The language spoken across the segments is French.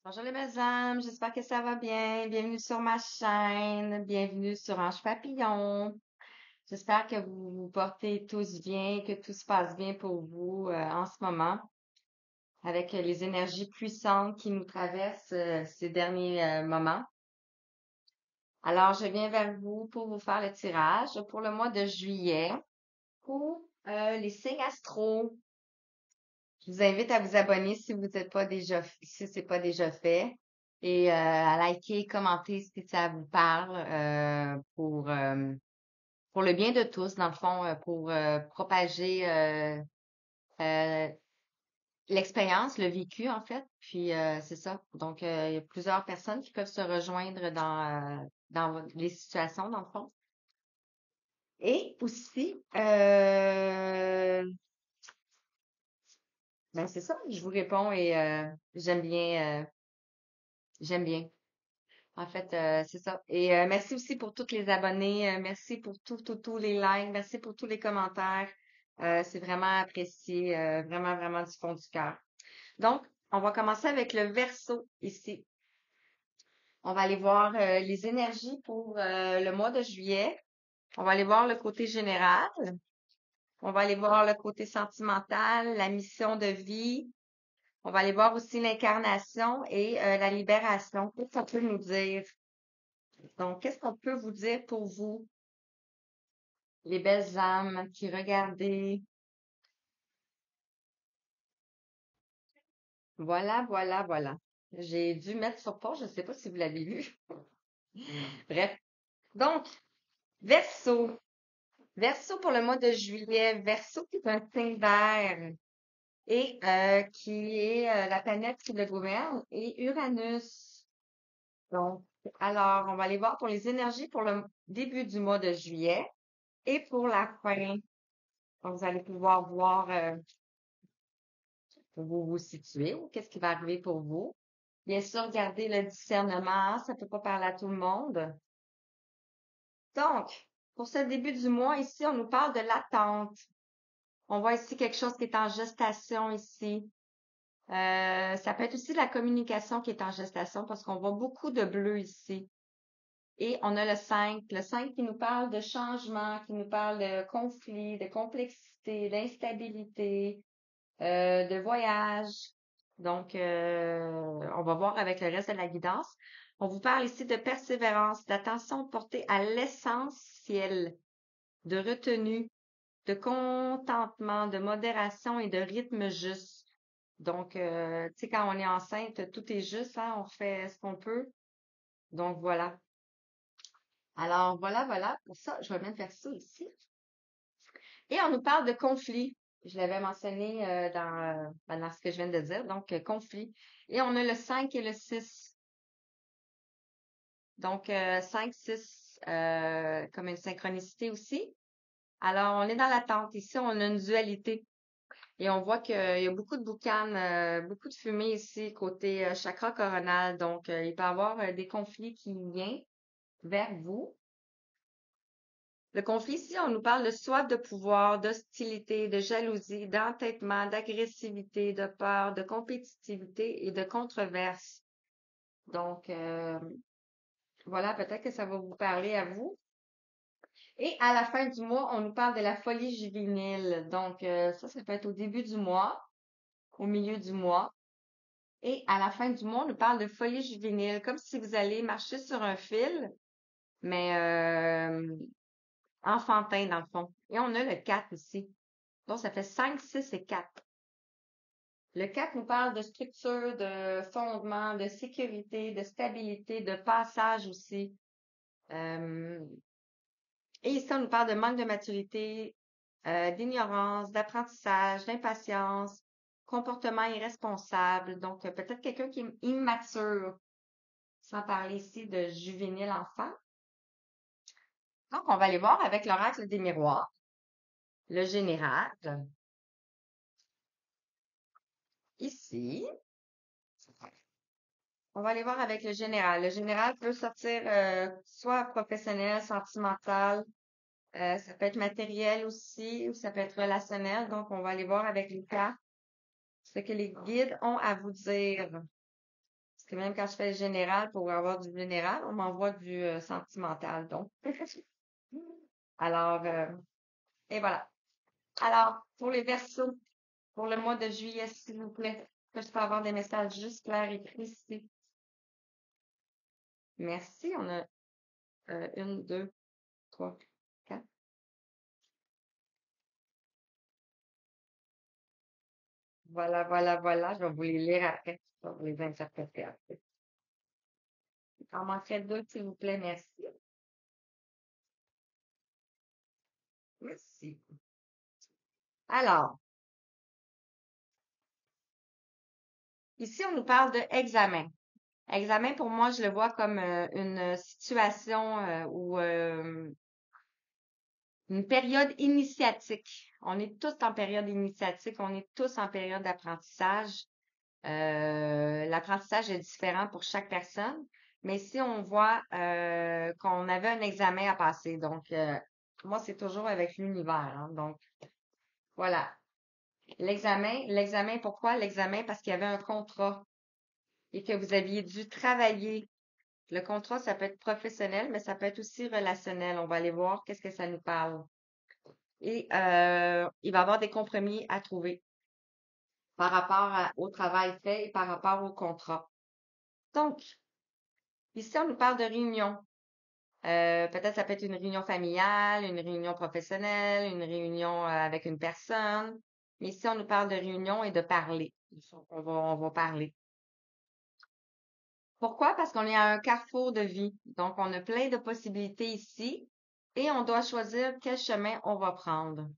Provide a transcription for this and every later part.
Bonjour les belles âmes, j'espère que ça va bien. Bienvenue sur ma chaîne, bienvenue sur Ange Papillon. J'espère que vous vous portez tous bien, que tout se passe bien pour vous en ce moment, avec les énergies puissantes qui nous traversent ces derniers moments. Alors, je viens vers vous pour vous faire le tirage pour le mois de juillet pour les signes astro. Je vous invite à vous abonner si vous n'êtes pas déjà, si c'est pas déjà fait et à liker, commenter si ça vous parle pour le bien de tous, dans le fond, pour propager euh, l'expérience, le vécu en fait. Puis c'est ça. Donc il y a plusieurs personnes qui peuvent se rejoindre dans les situations, dans le fond. Et aussi, ben c'est ça, je vous réponds et j'aime bien. En fait, c'est ça. Et merci aussi pour tous les abonnés. Merci pour tous les likes. Merci pour tous les commentaires. C'est vraiment apprécié. Vraiment, vraiment du fond du cœur. Donc, on va commencer avec le verso ici. On va aller voir les énergies pour le mois de juillet. On va aller voir le côté général. On va aller voir le côté sentimental, la mission de vie. On va aller voir aussi l'incarnation et la libération. Qu'est-ce que ça peut nous dire? Donc, qu'est-ce qu'on peut vous dire pour vous, les belles âmes qui regardez? Voilà, voilà, voilà. J'ai dû mettre sur pause, je ne sais pas si vous l'avez vu. Bref. Donc, Verseau. Verseau pour le mois de juillet. Verseau qui est un signe d'air et qui est la planète qui le gouverne et Uranus. Donc, alors, on va aller voir pour les énergies pour le début du mois de juillet et pour la fin. Donc, vous allez pouvoir voir où vous vous situez ou qu'est-ce qui va arriver pour vous. Bien sûr, gardez le discernement, ça peut pas parler à tout le monde. Donc, pour ce début du mois, ici, on nous parle de l'attente. On voit ici quelque chose qui est en gestation ici. Ça peut être aussi la communication qui est en gestation parce qu'on voit beaucoup de bleu ici. Et on a le 5 qui nous parle de changement, qui nous parle de conflit, de complexité, d'instabilité, de voyage. Donc, on va voir avec le reste de la guidance. On vous parle ici de persévérance, d'attention portée à l'essentiel, de retenue, de contentement, de modération et de rythme juste. Donc, tu sais, quand on est enceinte, tout est juste, hein, on fait ce qu'on peut. Donc, voilà. Alors, voilà, voilà. Pour ça, je vais même faire ça ici. Et on nous parle de conflit. Je l'avais mentionné dans ce que je viens de dire, donc conflit. Et on a le 5 et le 6. Donc 5, 6, comme une synchronicité aussi. Alors, on est dans l'attente. Ici, on a une dualité. Et on voit qu'il y a beaucoup de boucanes, beaucoup de fumée ici, côté chakra coronal. Donc, il peut y avoir des conflits qui viennent vers vous. Le conflit ici, on nous parle de soif de pouvoir, d'hostilité, de jalousie, d'entêtement, d'agressivité, de peur, de compétitivité et de controverse. Donc, voilà, peut-être que ça va vous parler à vous. Et à la fin du mois, on nous parle de la folie juvénile. Donc, ça peut être au début du mois, au milieu du mois. Et à la fin du mois, on nous parle de folie juvénile, comme si vous allez marcher sur un fil, mais enfantin dans le fond. Et on a le 4 ici. Donc, ça fait 5, 6 et 4. Le 4 nous parle de structure, de fondement, de sécurité, de stabilité, de passage aussi. Euh, et ici, on nous parle de manque de maturité, d'ignorance, d'apprentissage, d'impatience, comportement irresponsable. Donc, peut-être quelqu'un qui est immature, sans parler ici de juvénile enfant. Donc, on va aller voir avec l'oracle des miroirs, le général. Ici, on va aller voir avec le général. Le général peut sortir soit professionnel, sentimental, ça peut être matériel aussi, ou ça peut être relationnel. Donc, on va aller voir avec les cartes ce que les guides ont à vous dire. C'est même quand je fais le général pour avoir du général, on m'envoie du sentimental. Donc, alors, et voilà. Alors, pour les versos, pour le mois de juillet, s'il vous plaît, que je peux avoir des messages juste clairs écrits ici. Merci. On a une, deux, trois, quatre. Voilà, voilà, voilà. Je vais vous les lire après. Je vais vous les interpréter après. Il en manquerait deux, s'il vous plaît. Merci. Merci. Alors, ici, on nous parle de examen. Examen, pour moi, je le vois comme une situation ou une période initiatique. On est tous en période initiatique, on est tous en période d'apprentissage. L'apprentissage est différent pour chaque personne, mais si on voit qu'on avait un examen à passer, donc moi, c'est toujours avec l'univers, hein. Donc, voilà. L'examen, pourquoi l'examen? Parce qu'il y avait un contrat et que vous aviez dû travailler. Le contrat, ça peut être professionnel, mais ça peut être aussi relationnel. On va aller voir qu'est-ce que ça nous parle. Et il va y avoir des compromis à trouver par rapport au travail fait et par rapport au contrat. Donc, ici, on nous parle de réunion. Peut-être ça peut être une réunion familiale, une réunion professionnelle, une réunion avec une personne. Mais ici, on nous parle de réunion et de parler. On va parler. Pourquoi? Parce qu'on est à un carrefour de vie. Donc, on a plein de possibilités ici et on doit choisir quel chemin on va prendre.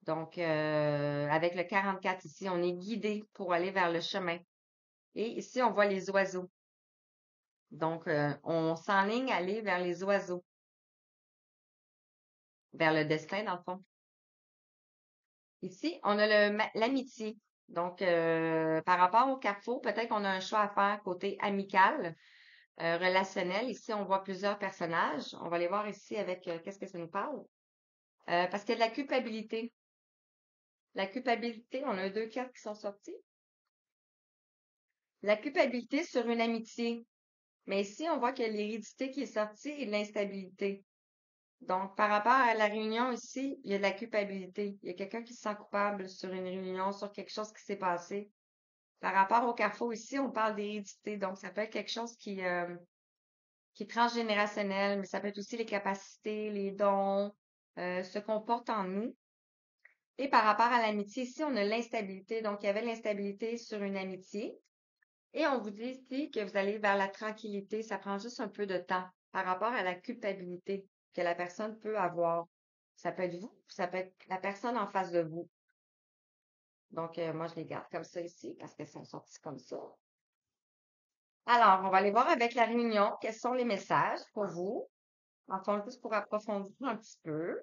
Donc, avec le 44 ici, on est guidé pour aller vers le chemin. Et ici, on voit les oiseaux. Donc, on s'enligne à aller vers les oiseaux, vers le destin, dans le fond. Ici, on a l'amitié. Donc, par rapport au carrefour, peut-être qu'on a un choix à faire côté amical, relationnel. Ici, on voit plusieurs personnages. On va les voir ici avec qu'est-ce que ça nous parle. Parce qu'il y a de la culpabilité. La culpabilité, on a deux cartes qui sont sorties. La culpabilité sur une amitié. Mais ici, on voit qu'il y a l'hérédité qui est sortie et l'instabilité. Donc, par rapport à la réunion ici, il y a de la culpabilité. Il y a quelqu'un qui se sent coupable sur une réunion, sur quelque chose qui s'est passé. Par rapport au carrefour ici, on parle d'hérédité. Donc, ça peut être quelque chose qui est transgénérationnel, mais ça peut être aussi les capacités, les dons, ce qu'on porte en nous. Et par rapport à l'amitié, ici, on a l'instabilité. Donc, il y avait l'instabilité sur une amitié. Et on vous dit ici que vous allez vers la tranquillité. Ça prend juste un peu de temps par rapport à la culpabilité que la personne peut avoir. Ça peut être vous, ça peut être la personne en face de vous. Donc, moi, je les garde comme ça ici parce qu'elles sont sorties comme ça. Alors, on va aller voir avec la réunion quels sont les messages pour vous. Enfin, juste pour approfondir un petit peu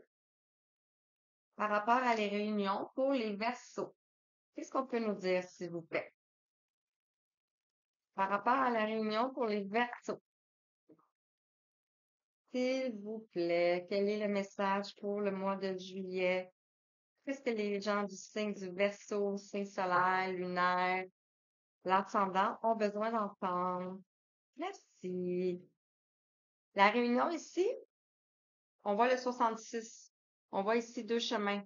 par rapport à les réunions pour les versos. Qu'est-ce qu'on peut nous dire, s'il vous plaît? Par rapport à la réunion pour les versos. S'il vous plaît, quel est le message pour le mois de juillet? Qu'est-ce que les gens du signe du Verseau, signe solaire, lunaire, l'ascendant ont besoin d'entendre? Merci. La réunion ici, on voit le 66. On voit ici deux chemins.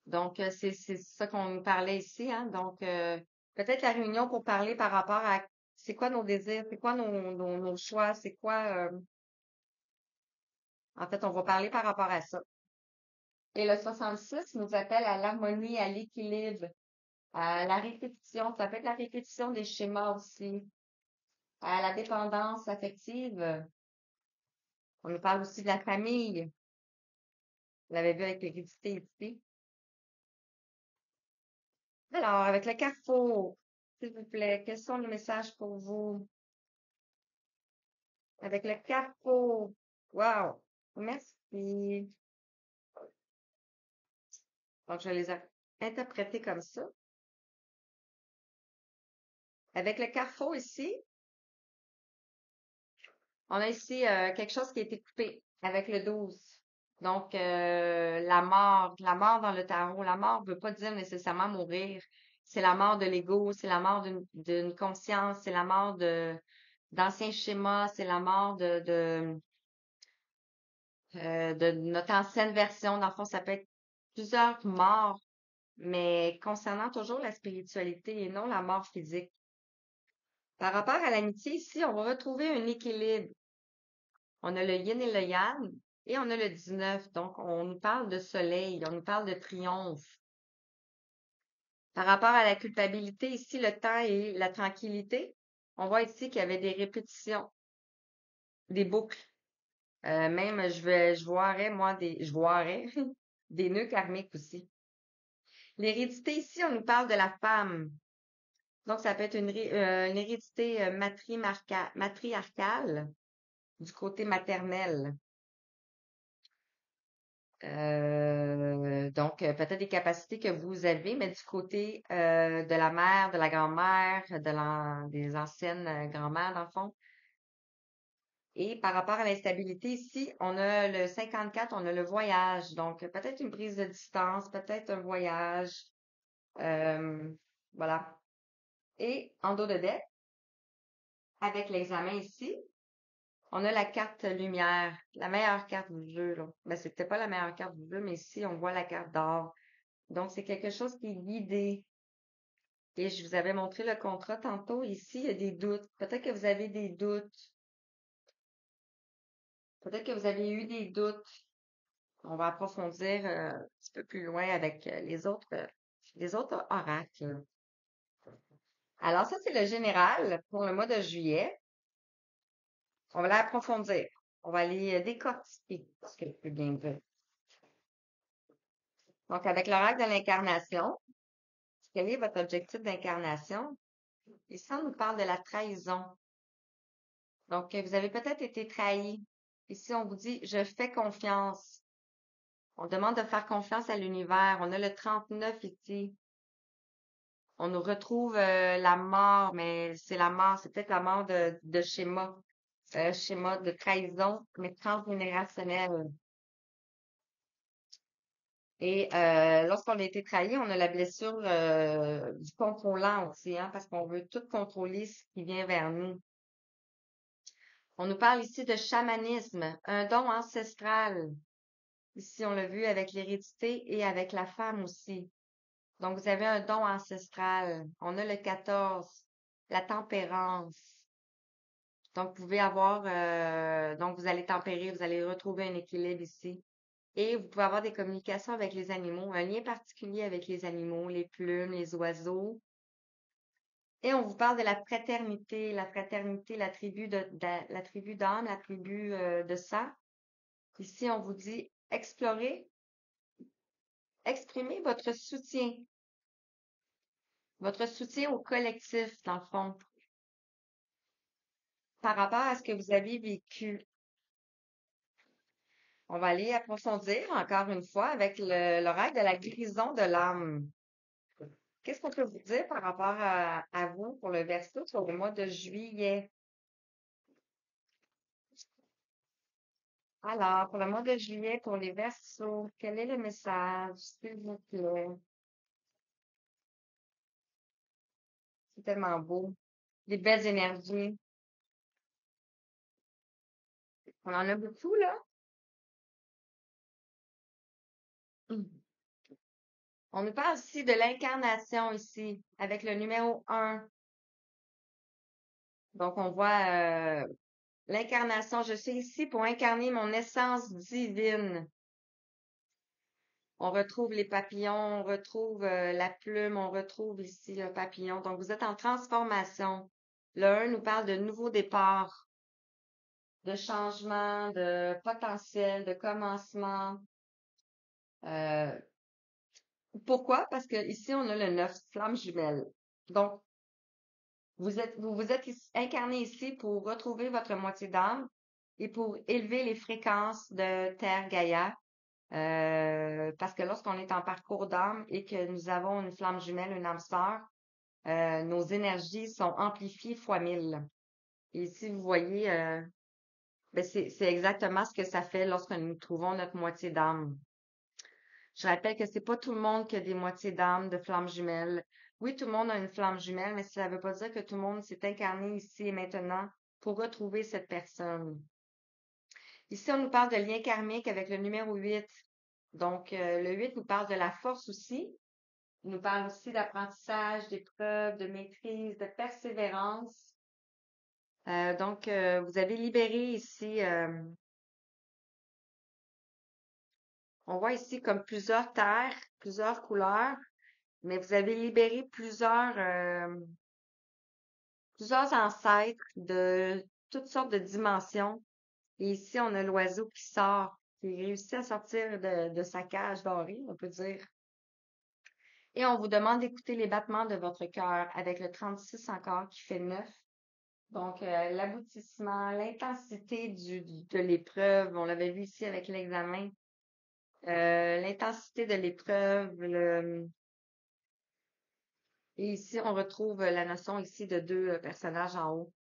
Donc, c'est ça qu'on nous parlait ici, hein. Donc, peut-être la réunion pour parler par rapport à c'est quoi nos désirs, c'est quoi nos choix, c'est quoi, en fait, on va parler par rapport à ça. Et le 66 nous appelle à l'harmonie, à l'équilibre, à la répétition. Ça peut être la répétition des schémas aussi, à la dépendance affective. On nous parle aussi de la famille. Vous l'avez vu avec l'hérédité ici. Alors, avec le carrefour, s'il vous plaît, quels sont les messages pour vous? Avec le carrefour. Wow! Merci. Donc, je les ai interprétés comme ça. Avec le carrefour ici, on a ici quelque chose qui a été coupé avec le 12. Donc, la mort dans le tarot, la mort ne veut pas dire nécessairement mourir. c'est la mort de l'ego, c'est la mort d'une conscience, c'est la mort d'anciens schémas, c'est la mort de notre ancienne version. Dans le fond, ça peut être plusieurs morts, mais concernant toujours la spiritualité et non la mort physique. Par rapport à l'amitié, ici, on va retrouver un équilibre. On a le yin et le yang et on a le 19. Donc, on nous parle de soleil, on nous parle de triomphe. Par rapport à la culpabilité, ici, le temps et la tranquillité, on voit ici qu'il y avait des répétitions, des boucles. Même, je voirais, moi, je voirais des nœuds karmiques aussi. L'hérédité, ici, on nous parle de la femme. Donc, ça peut être une hérédité matriarcale du côté maternel. Donc, peut-être des capacités que vous avez, mais du côté de la mère, de la grand-mère, des anciennes grand-mères, dans le fond. Et par rapport à l'instabilité, ici, on a le 54, on a le voyage. Donc, peut-être une prise de distance, peut-être un voyage. Euh, voilà. Et en dos de deck, avec l'examen ici, on a la carte lumière, la meilleure carte du jeu, là. Ben, c'était pas la meilleure carte du jeu, mais ici, on voit la carte d'or. Donc, c'est quelque chose qui est guidé. Et je vous avais montré le contrat tantôt. Ici, il y a des doutes. Peut-être que vous avez des doutes. Peut-être que vous avez eu des doutes. On va approfondir un petit peu plus loin avec les autres oracles. Alors, ça, c'est le général pour le mois de juillet. On va l'approfondir. On va aller décortiquer ce que je peux bien dire. Donc, avec l'oracle de l'incarnation, quel est votre objectif d'incarnation? Ici, on nous parle de la trahison. Donc, vous avez peut-être été trahi. Ici, on vous dit, je fais confiance. On demande de faire confiance à l'univers. On a le 39 ici. On nous retrouve la mort, mais c'est la mort, c'est peut-être la mort de schéma de trahison, mais transgénérationnel. Et lorsqu'on a été trahi, on a la blessure du contrôlant aussi, hein, parce qu'on veut tout contrôler ce qui vient vers nous. On nous parle ici de chamanisme, un don ancestral. Ici, on l'a vu avec l'hérédité et avec la femme aussi. Donc, vous avez un don ancestral. On a le 14, la tempérance. Donc, vous pouvez avoir, donc vous allez tempérer, vous allez retrouver un équilibre ici. Et vous pouvez avoir des communications avec les animaux, un lien particulier avec les animaux, les plumes, les oiseaux. Et on vous parle de la fraternité, la tribu d'âme, la tribu de sang. Ici, on vous dit explorer, exprimer votre soutien au collectif, dans le fond, par rapport à ce que vous avez vécu. On va aller approfondir encore une fois avec l'oracle de la guérison de l'âme. Qu'est-ce qu'on peut vous dire par rapport à vous pour le verso sur le mois de juillet? Alors, pour le mois de juillet, pour les versos, quel est le message, s'il vous plaît? C'est tellement beau. Des belles énergies. On en a beaucoup, là. Mm. On nous parle aussi de l'incarnation ici, avec le numéro 1. Donc, on voit l'incarnation. Je suis ici pour incarner mon essence divine. On retrouve les papillons, on retrouve la plume, on retrouve ici le papillon. Donc, vous êtes en transformation. Le 1 nous parle de nouveau départ, de changement, de potentiel, de commencement. Euh, Pourquoi? Parce que ici, on a le 9, flamme jumelle. Donc, vous êtes incarné ici pour retrouver votre moitié d'âme et pour élever les fréquences de Terre Gaïa. Parce que lorsqu'on est en parcours d'âme et que nous avons une flamme jumelle, une âme sœur, nos énergies sont amplifiées fois 1000. Et ici, vous voyez, ben c'est exactement ce que ça fait lorsque nous trouvons notre moitié d'âme. Je rappelle que c'est pas tout le monde qui a des moitiés d'âme de flammes jumelles. Oui, tout le monde a une flamme jumelle, mais ça ne veut pas dire que tout le monde s'est incarné ici et maintenant pour retrouver cette personne. Ici, on nous parle de lien karmique avec le numéro 8. Donc, le 8 nous parle de la force aussi. Il nous parle aussi d'apprentissage, d'épreuve, de maîtrise, de persévérance. Donc, vous avez libéré ici, on voit ici comme plusieurs terres, plusieurs couleurs, mais vous avez libéré plusieurs ancêtres de toutes sortes de dimensions. Et ici, on a l'oiseau qui sort, qui réussit à sortir de sa cage dorée, on peut dire. Et on vous demande d'écouter les battements de votre cœur avec le 36 encore qui fait 9. Donc, l'aboutissement, l'intensité de l'épreuve, on l'avait vu ici avec l'examen, l'intensité de l'épreuve, et ici, on retrouve la notion ici de deux personnages en haut.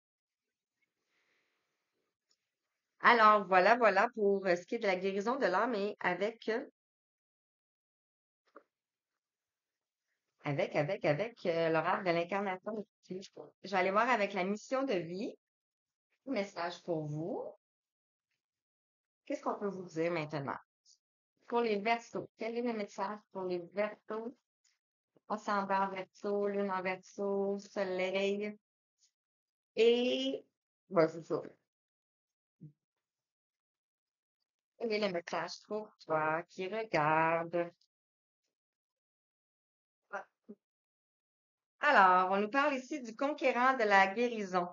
Alors, voilà pour ce qui est de la guérison de l'âme et avec l'horaire de l'incarnation. Je vais aller voir avec la mission de vie. Message pour vous. Qu'est-ce qu'on peut vous dire maintenant? Pour les Verseaux, quel est le message pour les Verseaux? Ascendant Verseau, Lune en Verseau, Soleil. Et, c'est ça. Quel est le message pour toi qui regarde? Alors, on nous parle ici du conquérant de la guérison.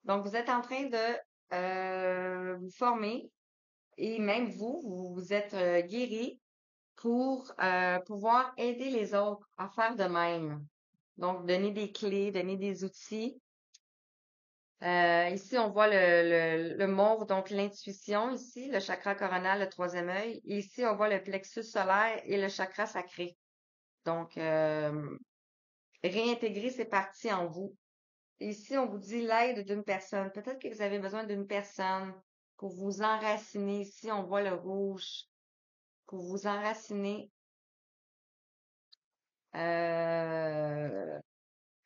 Donc, vous êtes en train de vous former et même vous êtes guéri pour pouvoir aider les autres à faire de même. Donc, donner des clés, donner des outils. Ici, on voit le mauve, donc l'intuition ici, le chakra coronal, le troisième œil. Et ici, on voit le plexus solaire et le chakra sacré. Donc, réintégrer ces parties en vous. Et ici, on vous dit l'aide d'une personne. Peut-être que vous avez besoin d'une personne pour vous enraciner. Ici, on voit le rouge. Pour vous enraciner, euh,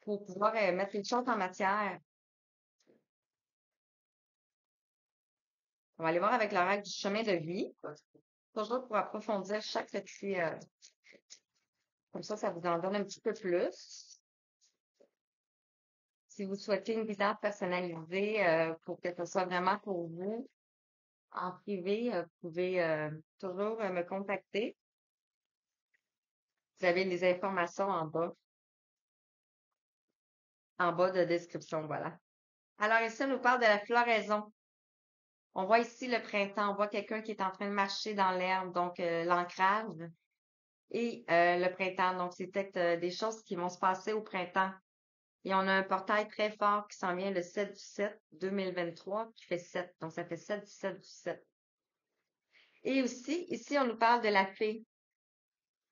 pour pouvoir mettre les choses en matière. On va aller voir avec l'oracle du chemin de vie. Toujours pour approfondir chaque petit, comme ça vous en donne un petit peu plus. Si vous souhaitez une guidance personnalisée pour que ce soit vraiment pour vous, en privé, vous pouvez toujours me contacter. Vous avez les informations en bas de description, voilà. Alors ici, on nous parle de la floraison. On voit ici le printemps, on voit quelqu'un qui est en train de marcher dans l'herbe, donc l'ancrage. Et le printemps, donc c'est peut-être des choses qui vont se passer au printemps. Et on a un portail très fort qui s'en vient le 7 du 7 2023 qui fait 7. Donc ça fait 7 du 7 du 7. Et aussi, ici, on nous parle de la fée.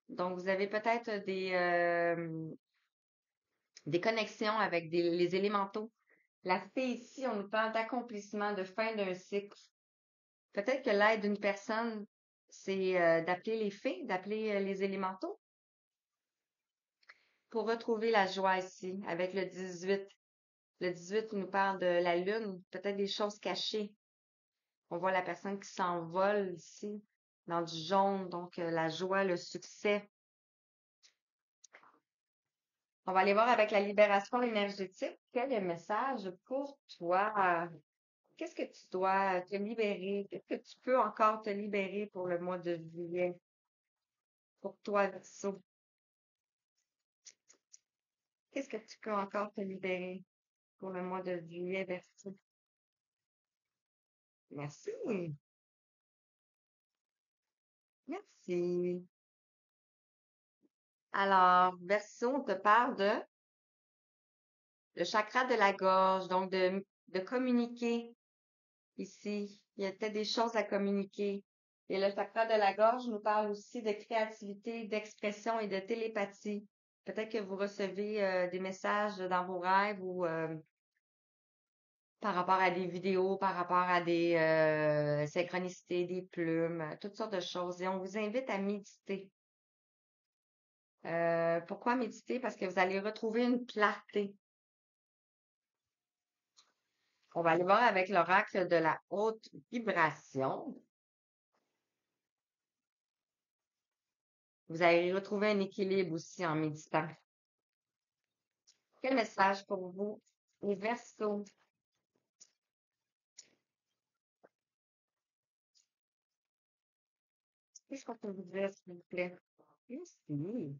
Donc vous avez peut-être des connexions avec les élémentaux. La fée ici, on nous parle d'accomplissement, de fin d'un cycle. Peut-être que l'aide d'une personne, c'est d'appeler les fées, d'appeler les élémentaux pour retrouver la joie ici avec le 18. Le 18 nous parle de la lune, peut-être des choses cachées. On voit la personne qui s'envole ici dans du jaune, donc la joie, le succès. On va aller voir avec la libération énergétique. Quel est le message pour toi? Qu'est-ce que tu dois te libérer? Qu'est-ce que tu peux encore te libérer pour le mois de juillet? Pour toi, Verseau. Qu'est-ce que tu peux encore te libérer pour le mois de juillet, Verseau? Merci. Merci. Alors, Verseau, on te parle de le chakra de la gorge, donc de communiquer ici. Il y a peut-être des choses à communiquer. Et le chakra de la gorge nous parle aussi de créativité, d'expression et de télépathie. Peut-être que vous recevez des messages dans vos rêves ou par rapport à des vidéos, par rapport à des synchronicités, des plumes, toutes sortes de choses. Et on vous invite à méditer. Pourquoi méditer? Parce que vous allez retrouver une clarté. On va aller voir avec l'oracle de la haute vibration. Vous allez retrouver un équilibre aussi en méditant. Quel message pour vous, les Verseaux? Qu'est-ce qu'on peut vous dire, s'il vous plaît? Merci.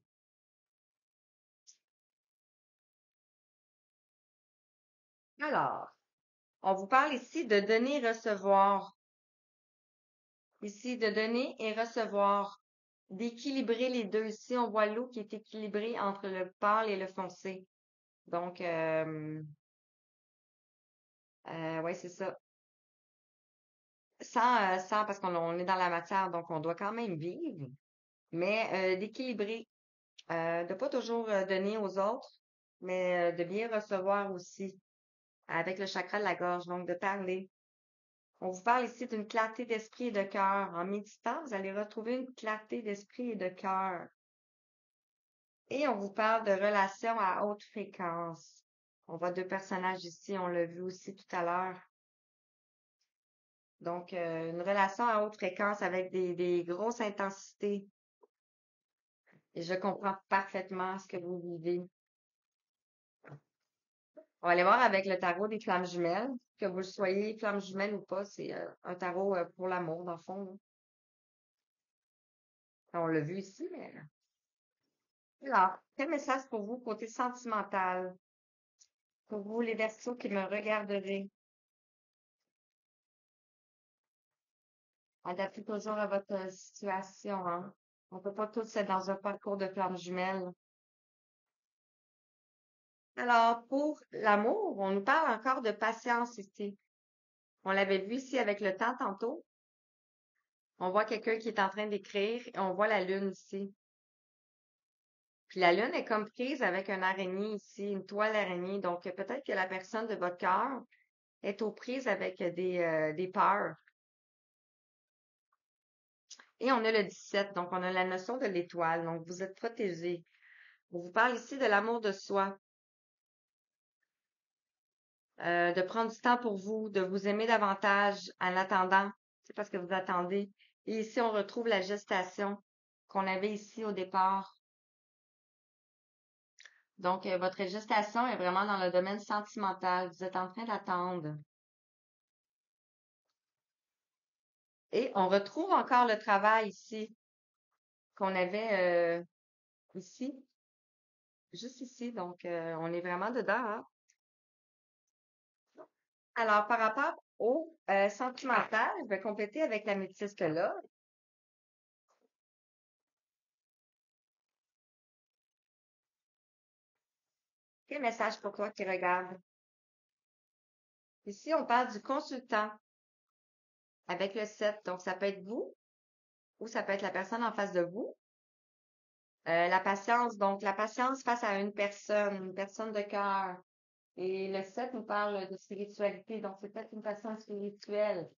Alors, on vous parle ici de donner et recevoir. Ici, de donner et recevoir. D'équilibrer les deux. Ici, on voit l'eau qui est équilibrée entre le pâle et le foncé. Donc, ouais, c'est ça. Sans, parce qu'on est dans la matière, donc on doit quand même vivre, mais d'équilibrer, de pas toujours donner aux autres, mais de bien recevoir aussi avec le chakra de la gorge, donc de parler. On vous parle ici d'une clarté d'esprit et de cœur. En méditant, vous allez retrouver une clarté d'esprit et de cœur. Et on vous parle de relations à haute fréquence. On voit deux personnages ici, on l'a vu aussi tout à l'heure. Donc, une relation à haute fréquence avec des grosses intensités. Et je comprends parfaitement ce que vous vivez. On va aller voir avec le tarot des flammes jumelles. Que vous le soyez flamme jumelle ou pas, c'est un tarot pour l'amour, dans le fond, là. On l'a vu ici, mais... Alors, quel message pour vous, côté sentimental? Pour vous, les Verseaux qui me regarderaient. Adaptez toujours à votre situation, hein. On peut pas tous être dans un parcours de flammes jumelles. Alors, pour l'amour, on nous parle encore de patience ici. On l'avait vu ici avec le temps tantôt. On voit quelqu'un qui est en train d'écrire et on voit la lune ici. Puis la lune est comme prise avec une araignée ici, une toile araignée. Donc, peut-être que la personne de votre cœur est aux prises avec des peurs. Et on a le 17, donc on a la notion de l'étoile. Donc, vous êtes protégé. On vous parle ici de l'amour de soi, de prendre du temps pour vous, de vous aimer davantage en attendant. C'est parce que vous attendez. Et ici, on retrouve la gestation qu'on avait ici au départ. Donc, votre gestation est vraiment dans le domaine sentimental. Vous êtes en train d'attendre. Et on retrouve encore le travail ici qu'on avait ici, juste ici. Donc, on est vraiment dedans, hein? Alors, par rapport au sentimental, je vais compléter avec la métisse là. Quel message pour toi qui regarde? Ici, on parle du consultant avec le 7. Donc, ça peut être vous ou ça peut être la personne en face de vous. La patience, donc la patience face à une personne de cœur. Et le 7 nous parle de spiritualité, donc c'est peut-être une personne spirituelle,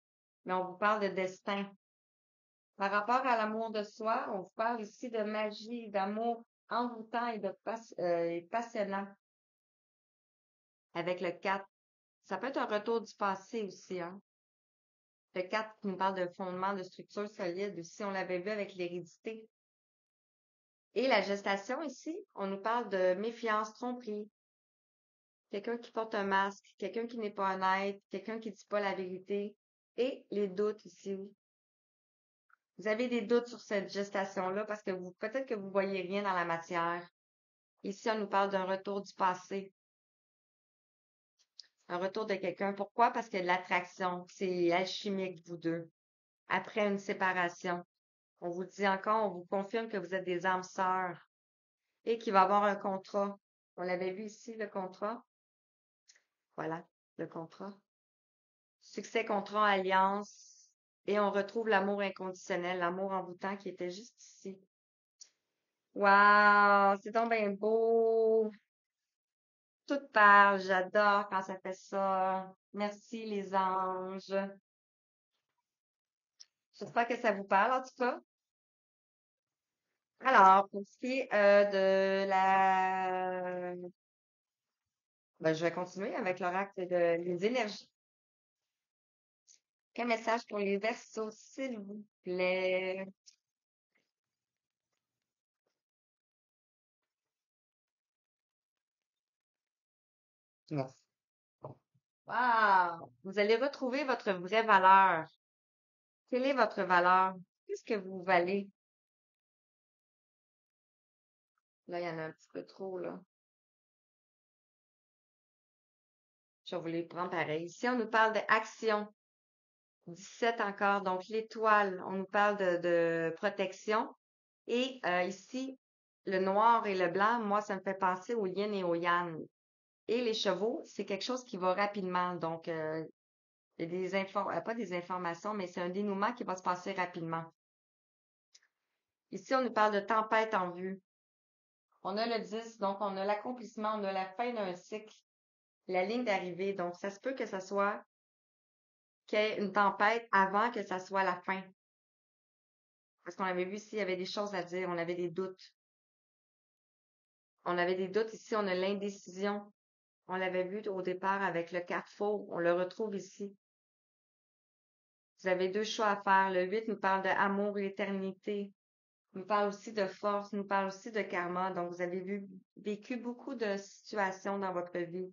mais on vous parle de destin. Par rapport à l'amour de soi, on vous parle ici de magie, d'amour envoûtant et passionnant avec le 4. Ça peut être un retour du passé aussi, hein. Le 4 qui nous parle de fondement, de structure solide aussi, on l'avait vu avec l'hérédité. Et la gestation ici, on nous parle de méfiance, tromperie, quelqu'un qui porte un masque, quelqu'un qui n'est pas honnête, quelqu'un qui dit pas la vérité, et les doutes ici. Vous avez des doutes sur cette gestation-là parce que peut-être que vous voyez rien dans la matière. Ici, on nous parle d'un retour du passé, un retour de quelqu'un. Pourquoi? Parce qu'il y a de l'attraction, c'est alchimique, vous deux. Après une séparation, on vous dit encore, on vous confirme que vous êtes des âmes sœurs et qu'il va y avoir un contrat. On l'avait vu ici, le contrat. Voilà, le contrat. Succès, contrat, alliance. Et on retrouve l'amour inconditionnel, l'amour envoûtant qui était juste ici. Wow, c'est donc bien beau. Tout parle, j'adore quand ça fait ça. Merci les anges. J'espère que ça vous parle en tout cas. Alors, pour ce qui est de je vais continuer avec l'oracle les énergies. Quel message pour les Verseaux, s'il vous plaît? Merci. Wow! Vous allez retrouver votre vraie valeur. Quelle est votre valeur? Qu'est-ce que vous valez? Là, il y en a un petit peu trop, là. Je vais vous les prendre pareil. Ici, on nous parle d'action. 17 encore. Donc, l'étoile, on nous parle de protection. Et ici, le noir et le blanc, moi, ça me fait penser au yin et au yang. Et les chevaux, c'est quelque chose qui va rapidement. Donc, il y a pas des informations, mais c'est un dénouement qui va se passer rapidement. Ici, on nous parle de tempête en vue. On a le 10, donc on a l'accomplissement, on a la fin d'un cycle, la ligne d'arrivée. Donc, ça se peut que ça soit qu'il y ait une tempête avant que ça soit la fin. Parce qu'on avait vu ici, il y avait des choses à dire, on avait des doutes. On avait des doutes ici, on a l'indécision. On l'avait vu au départ avec le carrefour, on le retrouve ici. Vous avez deux choix à faire. Le 8 nous parle d'amour et l'éternité. Nous parle aussi de force, nous parle aussi de karma. Donc, vous avez vécu beaucoup de situations dans votre vie.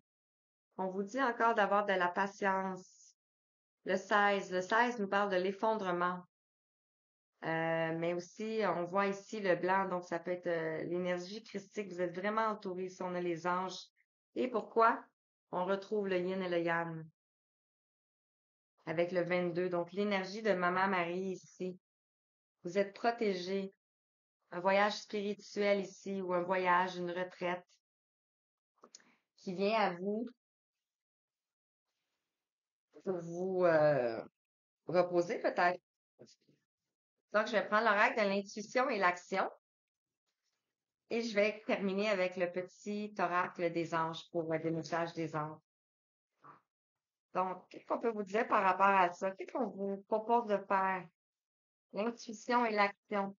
On vous dit encore d'avoir de la patience. Le 16 nous parle de l'effondrement. Mais aussi, on voit ici le blanc, donc ça peut être l'énergie christique. Vous êtes vraiment entouré si on a les anges. Et pourquoi? On retrouve le yin et le yang avec le 22. Donc, l'énergie de Maman Marie ici. Vous êtes protégé. Un voyage spirituel ici ou un voyage, une retraite qui vient à vous pour vous reposer peut-être. Donc, je vais prendre l'oracle de l'intuition et l'action et je vais terminer avec le petit oracle des anges pour le messages des anges. Donc, qu'est-ce qu'on peut vous dire par rapport à ça? Qu'est-ce qu'on vous propose de faire? L'intuition et l'action.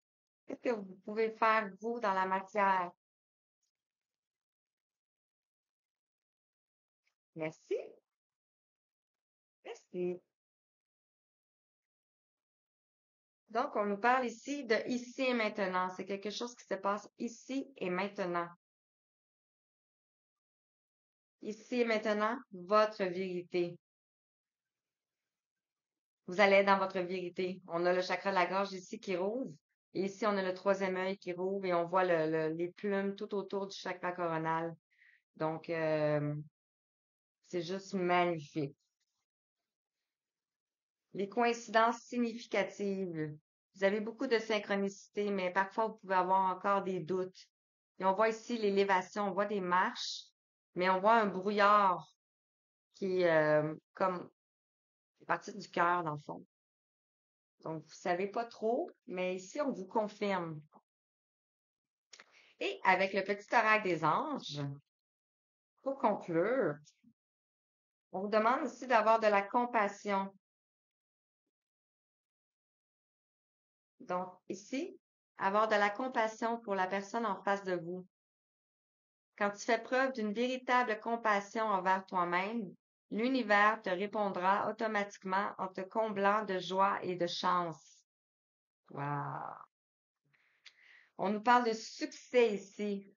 Qu'est-ce que vous pouvez faire, vous, dans la matière? Merci. Merci. Donc, on nous parle ici de ici et maintenant. C'est quelque chose qui se passe ici et maintenant. Ici et maintenant, votre vérité. Vous allez être dans votre vérité. On a le chakra de la gorge ici qui rouvre. Et ici, on a le troisième œil qui rouvre et on voit les plumes tout autour du chakra coronal. Donc, c'est juste magnifique. Les coïncidences significatives. Vous avez beaucoup de synchronicité, mais parfois, vous pouvez avoir encore des doutes. Et on voit ici l'élévation, on voit des marches, mais on voit un brouillard qui est comme partie du cœur, dans le fond. Donc, vous savez pas trop, mais ici, on vous confirme. Et avec le petit oracle des anges, pour conclure, on vous demande ici d'avoir de la compassion. Donc, ici, avoir de la compassion pour la personne en face de vous. Quand tu fais preuve d'une véritable compassion envers toi-même, l'univers te répondra automatiquement en te comblant de joie et de chance. Wow! On nous parle de succès ici.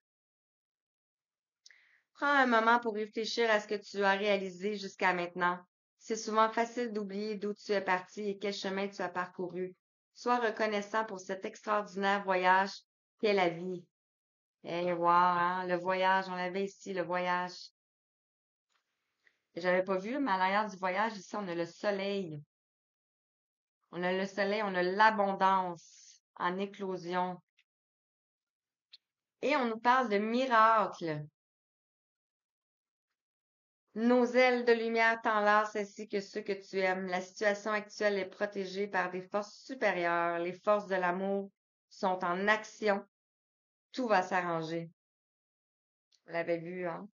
Prends un moment pour réfléchir à ce que tu as réalisé jusqu'à maintenant. C'est souvent facile d'oublier d'où tu es parti et quel chemin tu as parcouru. Sois reconnaissant pour cet extraordinaire voyage qu'est la vie. Eh, wow, hein, le voyage, on l'avait ici, le voyage. J'avais pas vu, mais à l'arrière du voyage, ici, on a le soleil. On a le soleil, on a l'abondance en éclosion. Et on nous parle de miracles. Nos ailes de lumière t'enlacent ainsi que ceux que tu aimes. La situation actuelle est protégée par des forces supérieures. Les forces de l'amour sont en action. Tout va s'arranger. Vous l'avez vu, hein?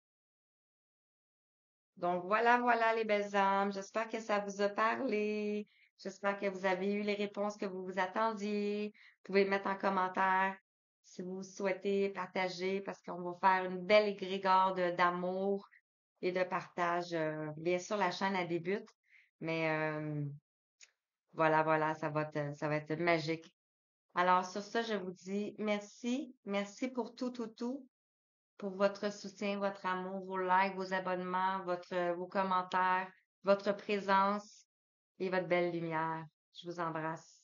Donc voilà, voilà les belles âmes. J'espère que ça vous a parlé. J'espère que vous avez eu les réponses que vous vous attendiez. Vous pouvez mettre en commentaire si vous souhaitez partager, parce qu'on va faire une belle égrégore d'amour et de partage. Bien sûr, la chaîne, elle débute, mais voilà, voilà, ça va être magique. Alors, sur ça, je vous dis merci. Merci pour tout, tout, tout, pour votre soutien, votre amour, vos likes, vos abonnements, vos commentaires, votre présence et votre belle lumière. Je vous embrasse.